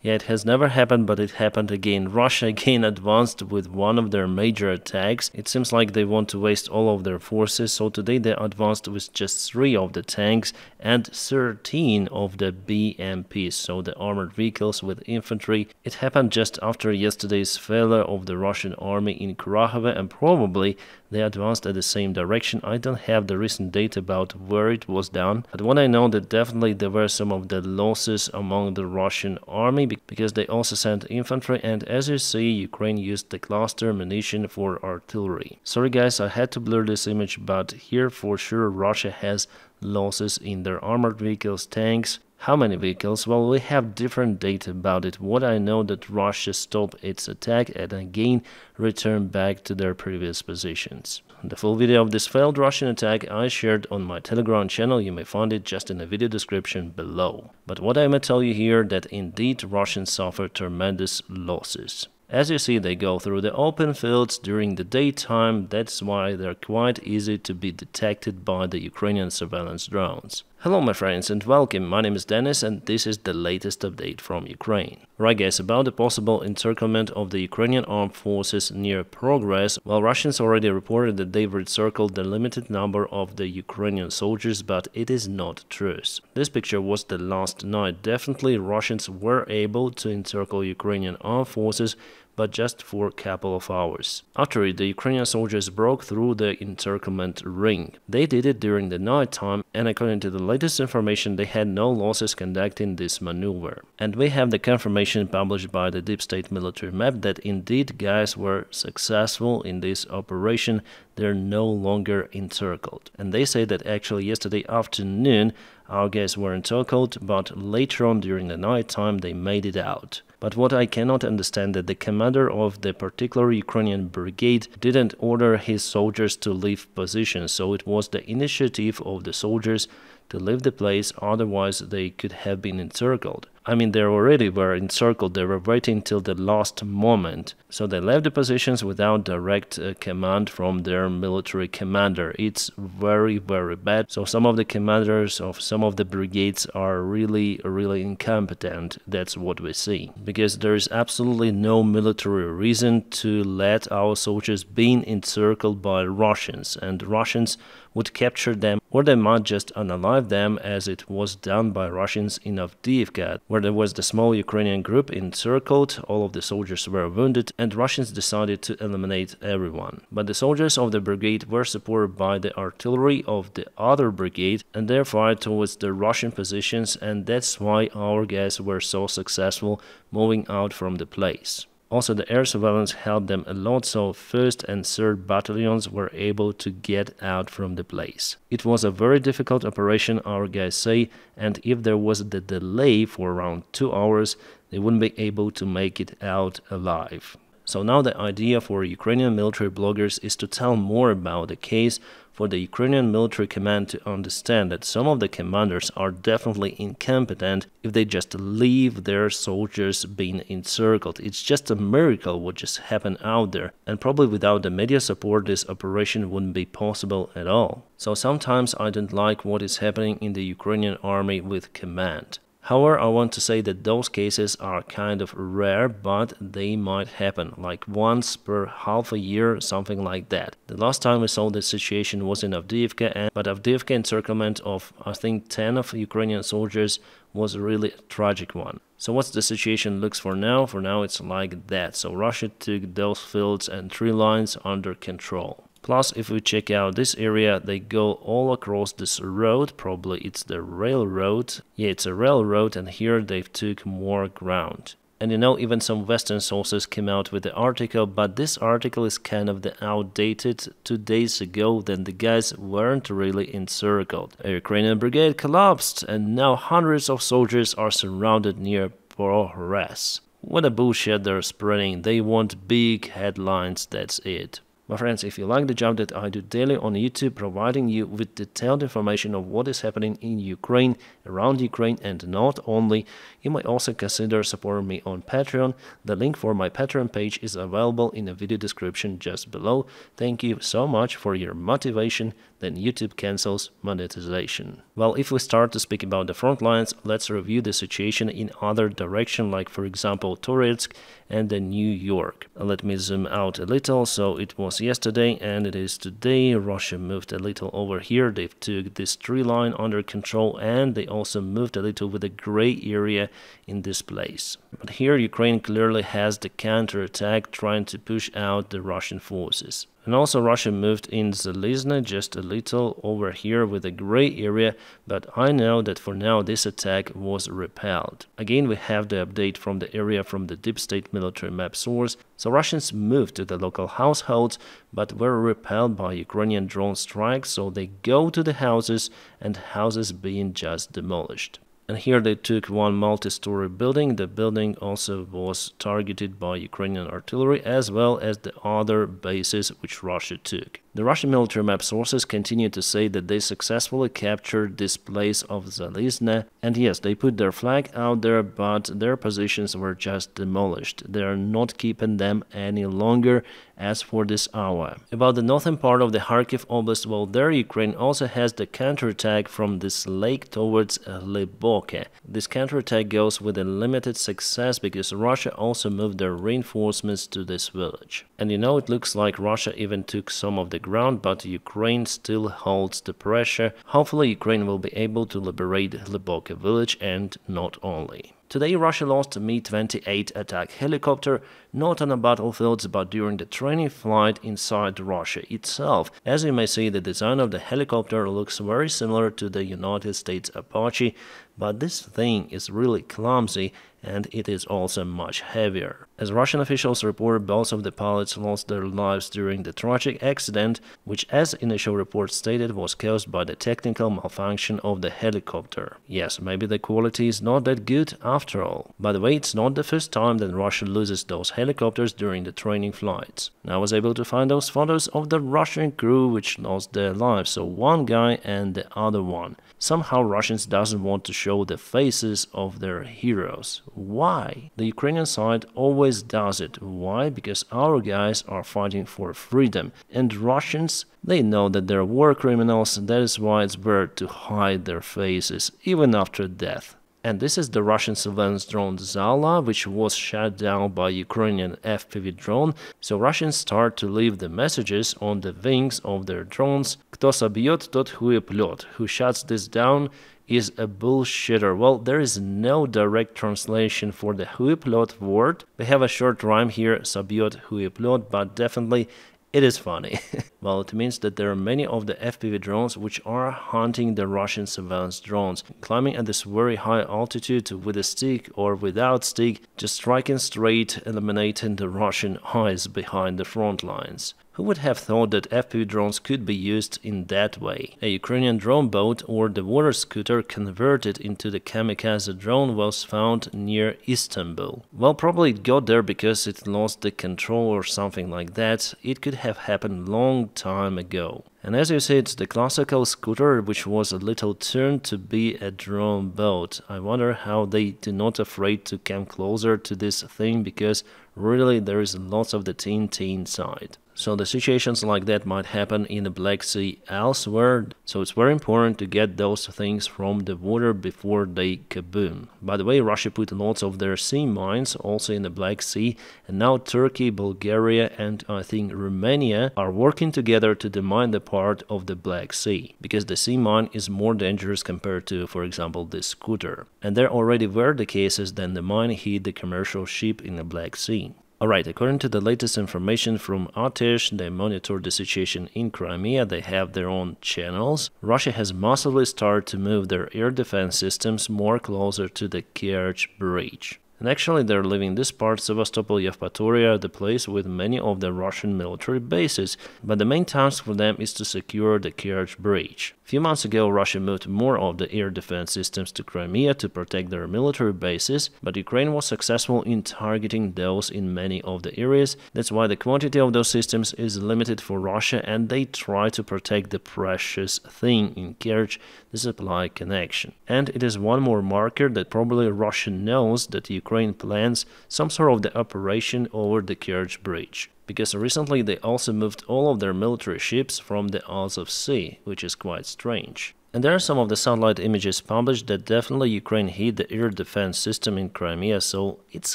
Yeah, it has never happened, but it happened again. Russia again advanced with one of their major attacks. It seems like they want to waste all of their forces, so today they advanced with just 3 of the tanks and 13 of the BMPs, so the armored vehicles with infantry. It happened just after yesterday's failure of the Russian army in Kurakhove, and probably they advanced at the same direction. I don't have the recent data about where it was done, but what I know that definitely there were some of the losses among the Russian army because they also sent infantry, and as you see, Ukraine used the cluster munition for artillery. Sorry guys, I had to blur this image, but here for sure Russia has losses in their armored vehicles, tanks. How many vehicles? Well, we have different data about it. What I know that Russia stopped its attack and again returned back to their previous positions. The full video of this failed Russian attack I shared on my Telegram channel. You may find it just in the video description below. But what I may tell you here that indeed Russians suffered tremendous losses. As you see, they go through the open fields during the daytime. That's why they're quite easy to be detected by the Ukrainian surveillance drones. Hello my friends and welcome, my name is Dennis and this is the latest update from Ukraine. Right guys, about the possible encirclement of the Ukrainian armed forces near progress. Well, Russians already reported that they've encircled the limited number of the Ukrainian soldiers, but it is not true. This picture was the last night. Definitely Russians were able to encircle Ukrainian armed forces, but just for a couple of hours. After it, the Ukrainian soldiers broke through the encirclement ring. They did it during the night time, and according to the latest information, they had no losses conducting this maneuver. And we have the confirmation published by the Deep State military map that indeed guys were successful in this operation. They're no longer encircled. And they say that actually yesterday afternoon our guys were encircled, but later on during the night time they made it out. But what I cannot understand that the commander of the particular Ukrainian brigade didn't order his soldiers to leave position, so it was the initiative of the soldiers to leave the place, otherwise they could have been encircled. I mean, they already were encircled, they were waiting till the last moment. So they left the positions without direct command from their military commander. It's very, very bad. So some of the commanders of some of the brigades are really incompetent. That's what we see. Because there is absolutely no military reason to let our soldiers being encircled by Russians. And Russians would capture them, or they might just unalive them, as it was done by Russians in Avdiivka, where there was the small Ukrainian group encircled, all of the soldiers were wounded, and Russians decided to eliminate everyone. But the soldiers of the brigade were supported by the artillery of the other brigade, and they fired towards the Russian positions, and that's why our guys were so successful moving out from the place. Also, the air surveillance helped them a lot, so 1st and 3rd battalions were able to get out from the place. It was a very difficult operation, our guys say, and if there was the delay for around 2 hours, they wouldn't be able to make it out alive. So now the idea for Ukrainian military bloggers is to tell more about the case, for the Ukrainian military command to understand that some of the commanders are definitely incompetent if they just leave their soldiers being encircled. It's just a miracle what just happened out there, and probably without the media support this operation wouldn't be possible at all. So sometimes I don't like what is happening in the Ukrainian army with command. However, I want to say that those cases are kind of rare, but they might happen, like once per half a year, something like that. The last time we saw this situation was in Avdiivka, but Avdiivka encirclement of, I think, 10 of Ukrainian soldiers was really a tragic one. So what's the situation looks for now? For now it's like that. So Russia took those fields and 3 lines under control. Plus, if we check out this area, they go all across this road. Probably it's the railroad. Yeah, it's a railroad, and here they've took more ground. And you know, even some Western sources came out with the article, but this article is kind of outdated. 2 days ago, then the guys weren't really encircled. A Ukrainian brigade collapsed, and now hundreds of soldiers are surrounded near Progress. What a bullshit they're spreading. They want big headlines, that's it. My friends, if you like the job that I do daily on YouTube, providing you with detailed information of what is happening in Ukraine, around Ukraine, and not only, you might also consider supporting me on Patreon. The link for my Patreon page is available in the video description just below. Thank you so much for your motivation. Then YouTube cancels monetization. Well, if we start to speak about the front lines, let's review the situation in other direction, like for example Toretsk and New York. Let me zoom out a little. So it was yesterday and it is today. Russia moved a little over here. They took this tree line under control, and they also moved a little with a gray area in this place. But here Ukraine clearly has the counterattack, trying to push out the Russian forces. And also Russia moved in Zalizny just a little over here with a gray area, but I know that for now this attack was repelled. Again, we have the update from the area from the deep state military map source. So Russians moved to the local households, but were repelled by Ukrainian drone strikes, so they go to the houses, and houses being just demolished. And here they took one multi-story building. The building also was targeted by Ukrainian artillery, as well as the other bases which Russia took. The Russian military map sources continue to say that they successfully captured this place of Zalizny, and yes, they put their flag out there, but their positions were just demolished. They are not keeping them any longer as for this hour. About the northern part of the Kharkiv Oblast, well, there Ukraine also has the counterattack from this lake towards Liboke. This counterattack goes with a limited success because Russia also moved their reinforcements to this village. And you know, it looks like Russia even took some of the ground, but Ukraine still holds the pressure. Hopefully Ukraine will be able to liberate Liboke village, and not only. Today Russia lost a Mi-28 attack helicopter, not on the battlefields but during the training flight inside Russia itself. As you may see, the design of the helicopter looks very similar to the United States Apache, but this thing is really clumsy and it is also much heavier. As Russian officials report, both of the pilots lost their lives during the tragic accident, which as initial reports stated was caused by the technical malfunction of the helicopter. Yes, maybe the quality is not that good after all. By the way, it's not the first time that Russia loses those helicopters during the training flights. I was able to find those photos of the Russian crew which lost their lives, so one guy and the other one. Somehow Russians doesn't want to show the faces of their heroes. Why? The Ukrainian side always does it. Why? Because our guys are fighting for freedom, and Russians, they know that they're war criminals, and that is why it's better to hide their faces, even after death. And this is the Russian surveillance drone Zala, which was shot down by Ukrainian FPV drone. So Russians start to leave the messages on the wings of their drones. Кто собьет, тот хуеплет. Who shuts this down is a bullshitter. Well, there is no direct translation for the хуеплет word. We have a short rhyme here, собьет хуеплет, but definitely it is funny. Well, it means that there are many of the FPV drones which are hunting the Russian surveillance drones, climbing at this very high altitude with a stick or without stick, just striking straight, eliminating the Russian eyes behind the front lines. Who would have thought that FPV drones could be used in that way? A Ukrainian drone boat or the water scooter converted into the kamikaze drone was found near Istanbul. Well, probably it got there because it lost the control or something like that. It could have happened long time ago. And as you see, it's the classical scooter which was a little turned to be a drone boat. I wonder how they do not afraid to come closer to this thing, because really there is lots of the TNT inside. So the situations like that might happen in the Black Sea elsewhere, so it's very important to get those things from the water before they kaboom. By the way, Russia put lots of their sea mines also in the Black Sea, and now Turkey, Bulgaria and I think Romania are working together to demine the part of the Black Sea, because the sea mine is more dangerous compared to, for example, this scooter. And there already were the cases that the mine hit the commercial ship in the Black Sea. Alright, according to the latest information from Atesh, they monitor the situation in Crimea, they have their own channels. Russia has massively started to move their air defense systems more closer to the Kerch Bridge. And actually they're leaving this part, Sevastopol, Yevpatoria, the place with many of the Russian military bases, but the main task for them is to secure the Kerch Bridge. A few months ago Russia moved more of the air defense systems to Crimea to protect their military bases, but Ukraine was successful in targeting those in many of the areas. That's why the quantity of those systems is limited for Russia, and they try to protect the precious thing in Kerch, the supply connection. And it is one more marker that probably Russia knows that Ukraine plans some sort of the operation over the Kerch Bridge. Because recently they also moved all of their military ships from the Azov Sea, which is quite strange. And there are some of the satellite images published that definitely Ukraine hit the air defense system in Crimea, so it's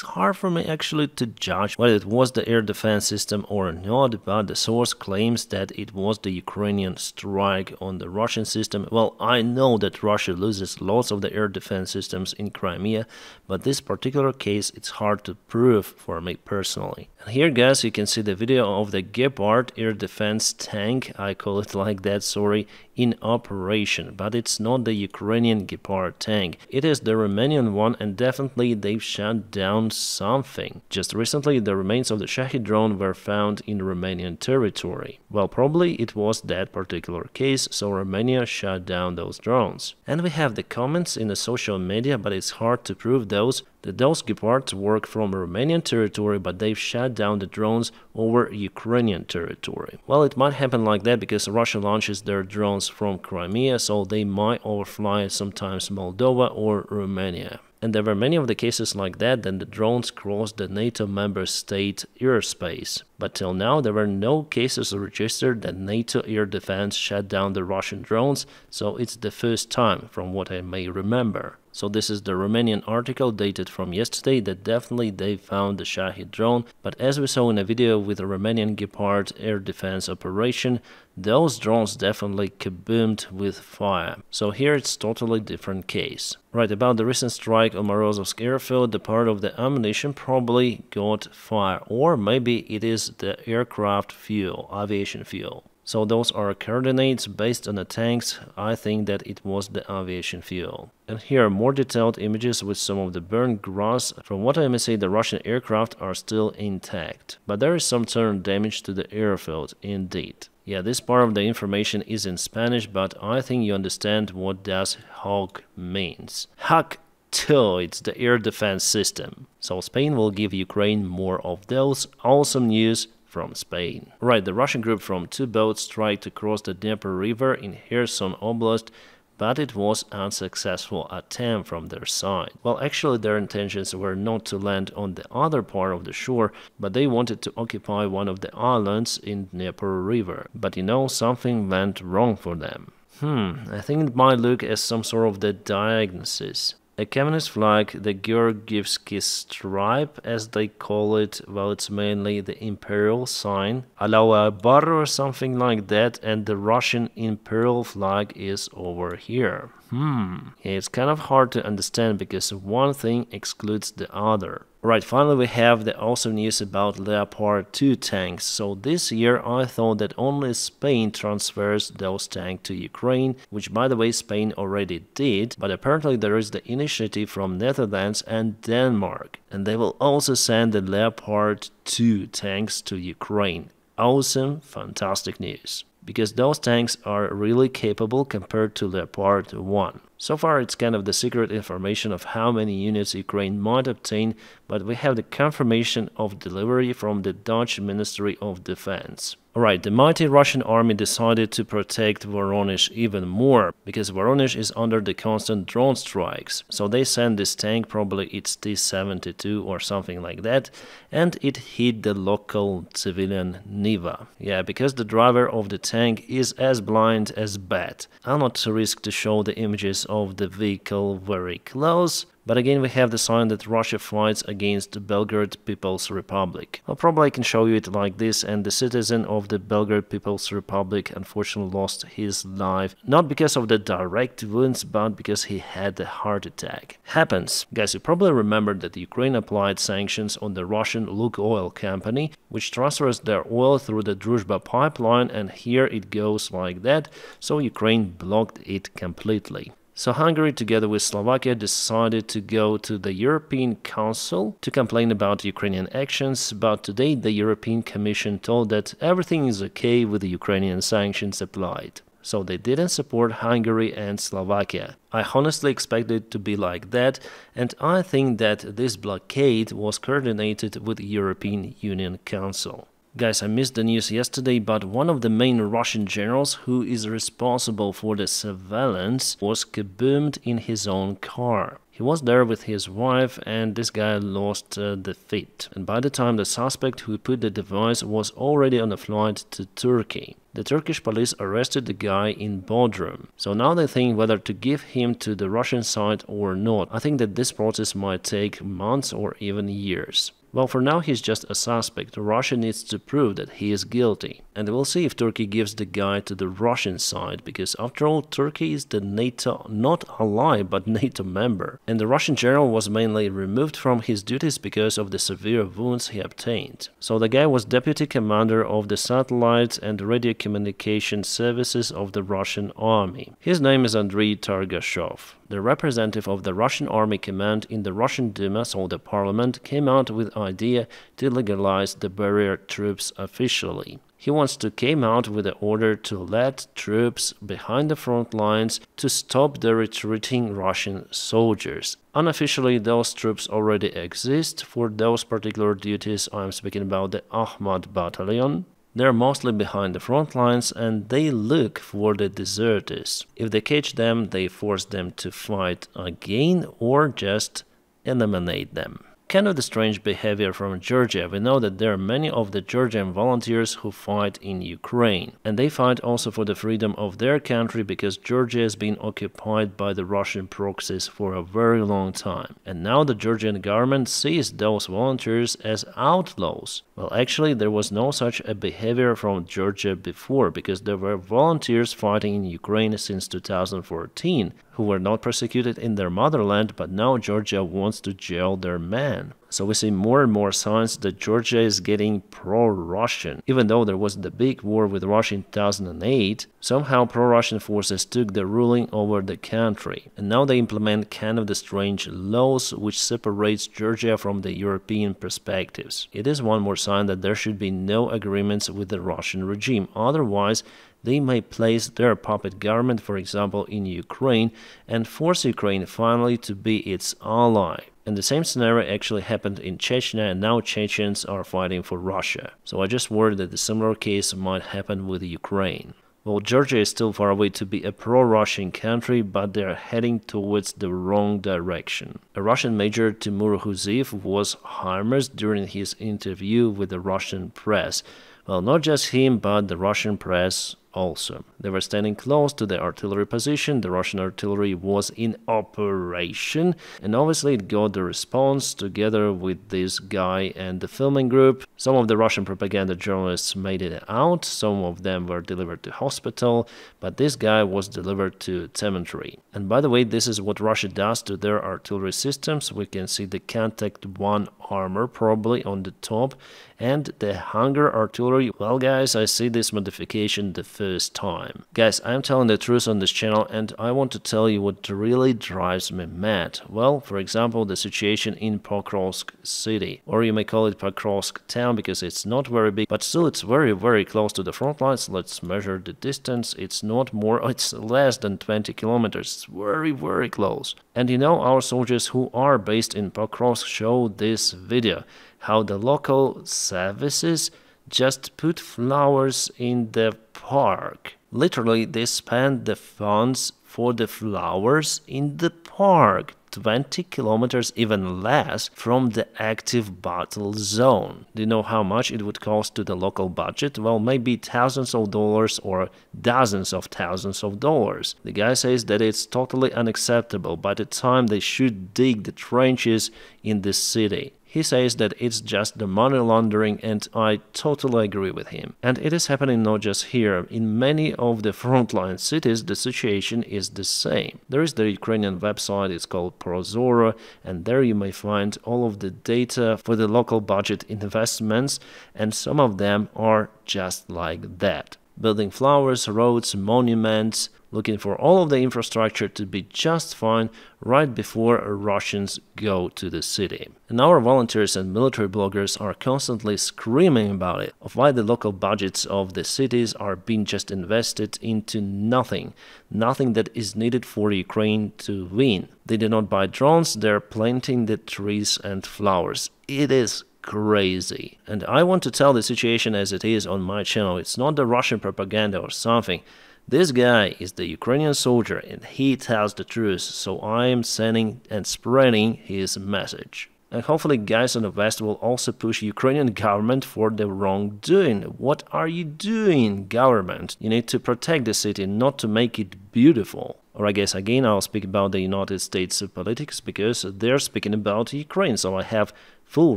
hard for me actually to judge whether it was the air defense system or not, but the source claims that it was the Ukrainian strike on the Russian system. Well, I know that Russia loses lots of the air defense systems in Crimea, but this particular case it's hard to prove for me personally. And here guys you can see the video of the Gepard air defense tank, I call it like that, sorry, in operation, but it's not the Ukrainian Gepard tank, it is the Romanian one, and definitely they've shut down something. Just recently the remains of the Shahed drone were found in Romanian territory. Well, probably it was that particular case, so Romania shut down those drones. And we have the comments in the social media, but it's hard to prove those Gepards work from Romanian territory, but they've shut down the drones over Ukrainian territory. Well, it might happen like that because Russia launches their drones from Crimea, so they might overfly sometimes Moldova or Romania. And there were many of the cases like that, then the drones crossed the NATO member state airspace. But till now there were no cases registered that NATO air defense shut down the Russian drones, so it's the first time from what I may remember. So this is the Romanian article dated from yesterday that definitely they found the Shahed drone, but as we saw in a video with the Romanian Gepard air defense operation, those drones definitely kaboomed with fire. So here it's totally different case. Right, about the recent strike on Morozovsk airfield, the part of the ammunition probably got fire, or maybe it is the aircraft fuel, aviation fuel. So those are coordinates based on the tanks. I think that it was the aviation fuel. And here are more detailed images with some of the burned grass. From what I may say, the Russian aircraft are still intact, but there is some turn damage to the airfield indeed. Yeah, this part of the information is in Spanish, but I think you understand what does HAWK means. HAWK 2, it's the air defense system. So Spain will give Ukraine more of those. Awesome news from Spain. Right, the Russian group from 2 boats tried to cross the Dnieper River in Kherson Oblast, but it was an unsuccessful attempt from their side. Well, actually their intentions were not to land on the other part of the shore, but they wanted to occupy one of the islands in Dnieper River. But you know, something went wrong for them. I think it might look as some sort of the diagnosis. A communist flag, the Georgievsky stripe, as they call it, well, it's mainly the imperial sign, Allahu Akbar or something like that, and the Russian imperial flag is over here. Yeah, it's kind of hard to understand because one thing excludes the other. Right, finally we have the awesome news about Leopard 2 tanks. So this year I thought that only Spain transfers those tanks to Ukraine, which by the way Spain already did, but apparently there is the initiative from Netherlands and Denmark, and they will also send the Leopard 2 tanks to Ukraine. Awesome, fantastic news. Because those tanks are really capable compared to Leopard 1. So far it's kind of the secret information of how many units Ukraine might obtain, but we have the confirmation of delivery from the Dutch Ministry of Defense. Alright, the mighty Russian army decided to protect Voronezh even more, because Voronezh is under the constant drone strikes. So they sent this tank, probably it's T-72 or something like that, and it hit the local civilian Niva. Yeah, because the driver of the tank is as blind as bat. I'll not risk to show the images of the vehicle very close, but again we have the sign that Russia fights against the Belgrade People's Republic. Well, probably I can show you it like this, and the citizen of the Belgrade People's Republic unfortunately lost his life, not because of the direct wounds, but because he had a heart attack. Happens. Guys, you probably remember that Ukraine applied sanctions on the Russian Lukoil company, which transfers their oil through the Druzhba pipeline, and here it goes like that, so Ukraine blocked it completely. So Hungary, together with Slovakia, decided to go to the European Council to complain about Ukrainian actions, but today the European Commission told that everything is okay with the Ukrainian sanctions applied. So they didn't support Hungary and Slovakia. I honestly expected it to be like that, and I think that this blockade was coordinated with the European Union Council. Guys, I missed the news yesterday, but one of the main Russian generals who is responsible for the surveillance was kaboomed in his own car. He was there with his wife, and this guy lost the fit. And by the time the suspect who put the device was already on a flight to Turkey. The Turkish police arrested the guy in Bodrum. So now they think whether to give him to the Russian side or not. I think that this process might take months or even years. Well, for now he's just a suspect. Russia needs to prove that he is guilty. And we'll see if Turkey gives the guy to the Russian side, because after all, Turkey is the NATO, not ally, but NATO member. And the Russian general was mainly removed from his duties because of the severe wounds he obtained. So the guy was deputy commander of the satellite and radio communication services of the Russian army. His name is Andrei Targashov. The representative of the Russian Army Command in the Russian Duma, so the parliament, came out with the idea to legalize the barrier troops officially. He came out with the order to let troops behind the front lines to stop the retreating Russian soldiers. Unofficially, those troops already exist for those particular duties. I'm speaking about the Ahmad Battalion. They're mostly behind the front lines and they look for the deserters. If they catch them, they force them to fight again or just eliminate them. Kind of the strange behavior from Georgia. We know that there are many of the Georgian volunteers who fight in Ukraine. And they fight also for the freedom of their country because Georgia has been occupied by the Russian proxies for a very long time. And now the Georgian government sees those volunteers as outlaws. Well, actually, there was no such a behavior from Georgia before, because there were volunteers fighting in Ukraine since 2014 who were not persecuted in their motherland, but now Georgia wants to jail their men. So we see more and more signs that Georgia is getting pro-Russian. Even though there was the big war with Russia in 2008, somehow pro-Russian forces took the ruling over the country. And now they implement kind of the strange laws which separates Georgia from the European perspectives. It is one more sign that there should be no agreements with the Russian regime. Otherwise, they may place their puppet government, for example, in Ukraine and force Ukraine finally to be its ally. And the same scenario actually happened in Chechnya, and now Chechens are fighting for Russia. So I just worry that a similar case might happen with Ukraine. Well, Georgia is still far away to be a pro-Russian country, but they are heading towards the wrong direction. A Russian Major Timur Huziev was harmless during his interview with the Russian press. Well, not just him, but the Russian press also. They were standing close to the artillery position. The Russian artillery was in operation, and obviously it got the response together with this guy and the filming group. Some of the Russian propaganda journalists made it out, some of them were delivered to hospital, but this guy was delivered to cemetery. And by the way, this is what Russia does to their artillery systems. We can see the Contact 1 armor probably on the top, and the Hunger artillery. Well guys, I see this modification the first time. Guys, I'm telling the truth on this channel, and I want to tell you what really drives me mad. Well, for example, the situation in Pokrovsk city, or you may call it Pokrovsk town because it's not very big, but still it's very close to the front lines. Let's measure the distance. It's not more, it's less than 20 kilometers. It's very close. And you know, our soldiers who are based in Pokrovsk show this video, how the local services just put flowers in the park. Literally, they spend the funds for the flowers in the park, 20 kilometers, even less, from the active battle zone. Do you know how much it would cost to the local budget? Well, maybe thousands of dollars or dozens of thousands of dollars. The guy says that it's totally unacceptable by the time they should dig the trenches in the city. He says that it's just the money laundering, and I totally agree with him. And it is happening not just here. In many of the frontline cities, the situation is the same. There is the Ukrainian website, it's called Prozoro, and there you may find all of the data for the local budget investments, and some of them are just like that. Building flowers, roads, monuments, looking for all of the infrastructure to be just fine right before Russians go to the city. And our volunteers and military bloggers are constantly screaming about it, of why the local budgets of the cities are being just invested into nothing that is needed for Ukraine to win. They do not buy drones, they're planting the trees and flowers. It is crazy. And I want to tell the situation as it is on my channel. It's not the Russian propaganda or something. This guy is the Ukrainian soldier and he tells the truth, so I am sending and spreading his message. And hopefully guys in the West will also push Ukrainian government for the wrongdoing. What are you doing, government? You need to protect the city, not to make it beautiful. Or I guess again I'll speak about the United States politics because they're speaking about Ukraine, so I have full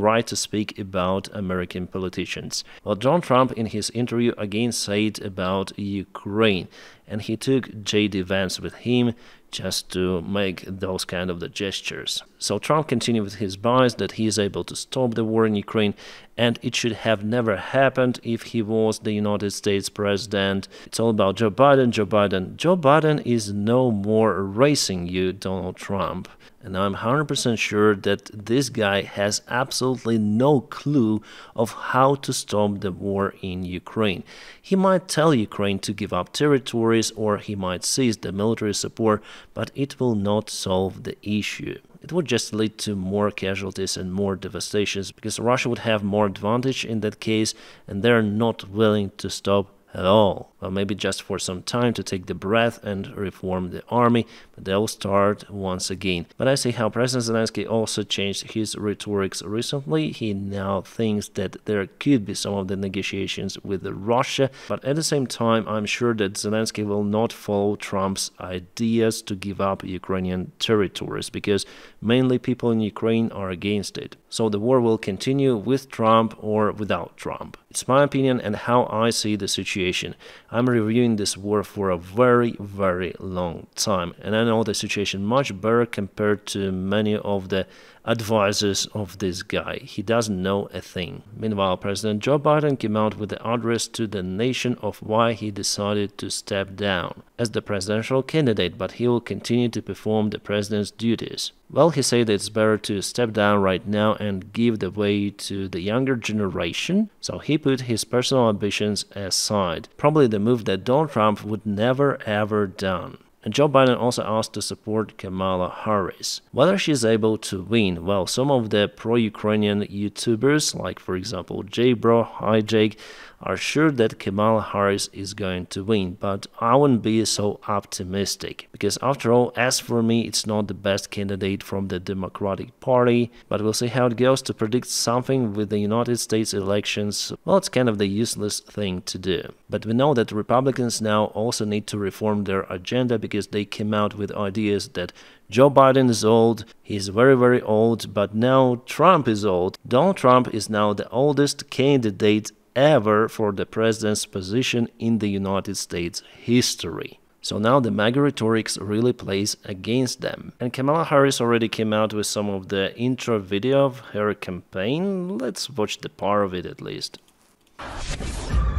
right to speak about American politicians. Well, Donald Trump in his interview again said about Ukraine, and he took J.D. Vance with him just to make those kind of the gestures. So Trump continued with his bias that he is able to stop the war in Ukraine, and it should have never happened if he was the United States president. It's all about Joe Biden, Joe Biden. Joe Biden is no more racing you, Donald Trump. And I'm 100% sure that this guy has absolutely no clue of how to stop the war in Ukraine. He might tell Ukraine to give up territories or he might cease the military support, but it will not solve the issue. It would just lead to more casualties and more devastations because Russia would have more advantage in that case and they're not willing to stop at all. Well, maybe just for some time to take the breath and reform the army, but they'll start once again. But I see how President Zelensky also changed his rhetorics recently. He now thinks that there could be some of the negotiations with Russia, but at the same time, I'm sure that Zelensky will not follow Trump's ideas to give up Ukrainian territories, because mainly people in Ukraine are against it. So the war will continue with Trump or without Trump. It's my opinion and how I see the situation. I'm reviewing this war for a very, very long time, and I know the situation much better compared to many of the advisors of this guy. He doesn't know a thing. Meanwhile, President Joe Biden came out with the address to the nation of why he decided to step down as the presidential candidate, but he will continue to perform the president's duties. Well, he said it's better to step down right now and give the way to the younger generation, so he put his personal ambitions aside. Probably the move that Donald Trump would never ever done. And Joe Biden also asked to support Kamala Harris. Whether she's able to win, well, some of the pro-Ukrainian YouTubers, like for example J-Bro, Hi Jake, are sure that Kamala Harris is going to win, but I wouldn't be so optimistic, because after all, as for me, it's not the best candidate from the Democratic Party, but we'll see how it goes. To predict something with the United States elections, well, it's kind of the useless thing to do. But we know that Republicans now also need to reform their agenda, because they came out with ideas that Joe Biden is old, he's very, very old, but now Trump is old. Donald Trump is now the oldest candidate ever for the president's position in the United States history. So now the MAGA rhetorics really plays against them. And Kamala Harris already came out with some of the intro video of her campaign. Let's watch the part of it at least.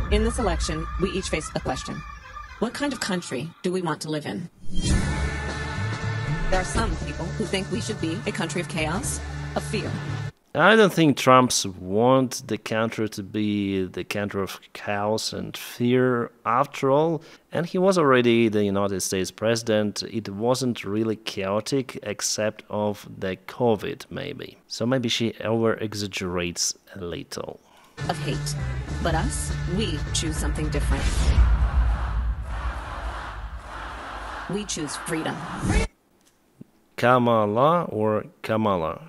In this election, we each face a question. What kind of country do we want to live in? There are some people who think we should be a country of chaos, of fear. I don't think Trumps want the country to be the country of chaos and fear after all. And he was already the United States president. It wasn't really chaotic except of the COVID maybe. So maybe she over-exaggerates a little. Of hate. But us, we choose something different. We choose freedom. Kamala or Kamala?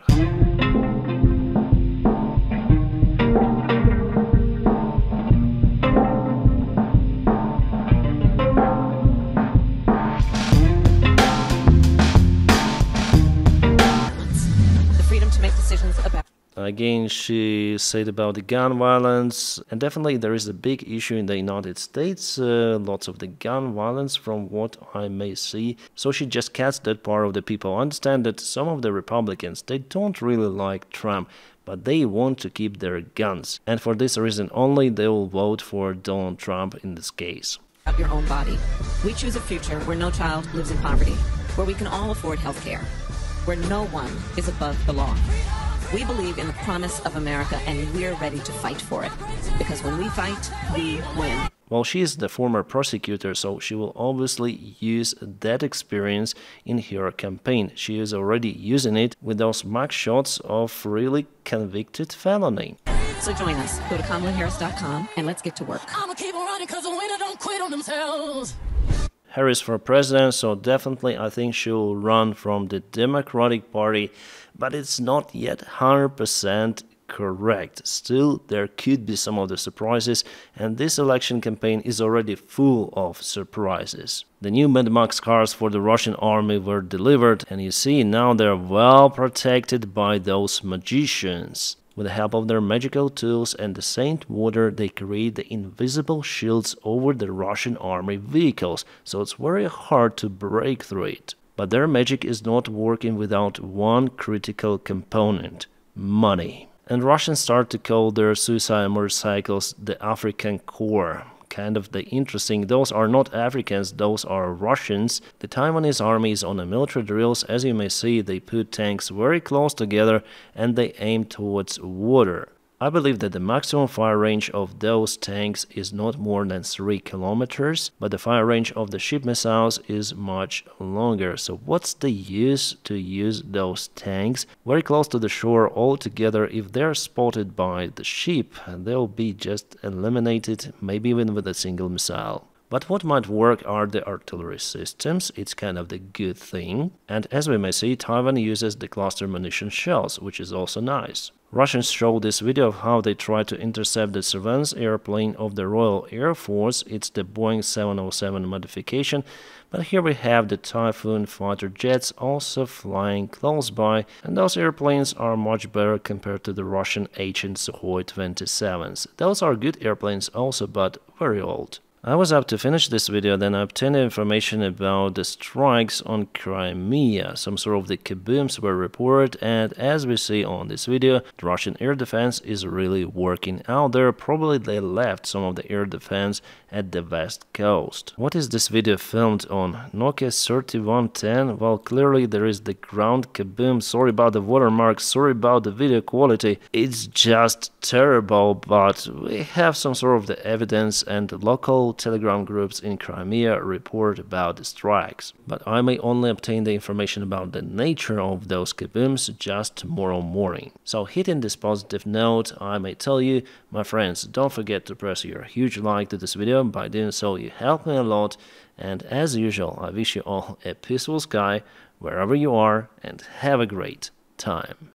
Again, she said about the gun violence, and definitely there is a big issue in the United States, lots of the gun violence from what I may see. So she just cuts that part of the people. I understand that some of the Republicans, they don't really like Trump, but they want to keep their guns. And for this reason only, they will vote for Donald Trump in this case. about your own body. We choose a future where no child lives in poverty, where we can all afford health care, where no one is above the law. We believe in the promise of America, and we're ready to fight for it. Because when we fight, we win. Well, she is the former prosecutor, so she will obviously use that experience in her campaign. She is already using it with those mugshots of really convicted felony. So join us. Go to KamalaHarris.com and let's get to work. I'ma keep on running 'cause the winner don't quit on themselves. Harris for president, so definitely I think she will run from the Democratic Party, but it's not yet 100% correct. Still, there could be some of the surprises, and this election campaign is already full of surprises. The new Mad-Max cars for the Russian army were delivered, and you see now they're well protected by those magicians. With the help of their magical tools and the saint water, they create the invisible shields over the Russian army vehicles, so it's very hard to break through it. But their magic is not working without one critical component: money. And Russians start to call their suicide motorcycles the African Corps. Kind of the interesting, those are not Africans, those are Russians. The Taiwanese army is on the military drills. As you may see, they put tanks very close together and they aim towards water. I believe that the maximum fire range of those tanks is not more than 3 kilometers, but the fire range of the ship missiles is much longer. So what's the use to use those tanks very close to the shore altogether? If they're spotted by the ship, they'll be just eliminated, maybe even with a single missile. But what might work are the artillery systems. It's kind of the good thing. And as we may see, Taiwan uses the cluster munition shells, which is also nice. Russians showed this video of how they tried to intercept the surveillance airplane of the Royal Air Force. It's the Boeing 707 modification. But here we have the Typhoon fighter jets also flying close by, and those airplanes are much better compared to the Russian ancient Sukhoi 27s. Those are good airplanes also, but very old. I was up to finish this video, then I obtained information about the strikes on Crimea. Some sort of the kabooms were reported, and as we see on this video, the Russian air defense is really working out there. Probably they left some of the air defense at the west coast. What is this video filmed on? Nokia 3110? Well, clearly there is the ground kaboom. Sorry about the watermark, sorry about the video quality. It's just terrible, but we have some sort of the evidence, and the local Telegram groups in Crimea report about the strikes. But I may only obtain the information about the nature of those kabooms just tomorrow morning. So hitting this positive note, I may tell you, my friends, don't forget to press your huge like to this video. By doing so, you help me a lot. And as usual, I wish you all a peaceful sky wherever you are, and have a great time.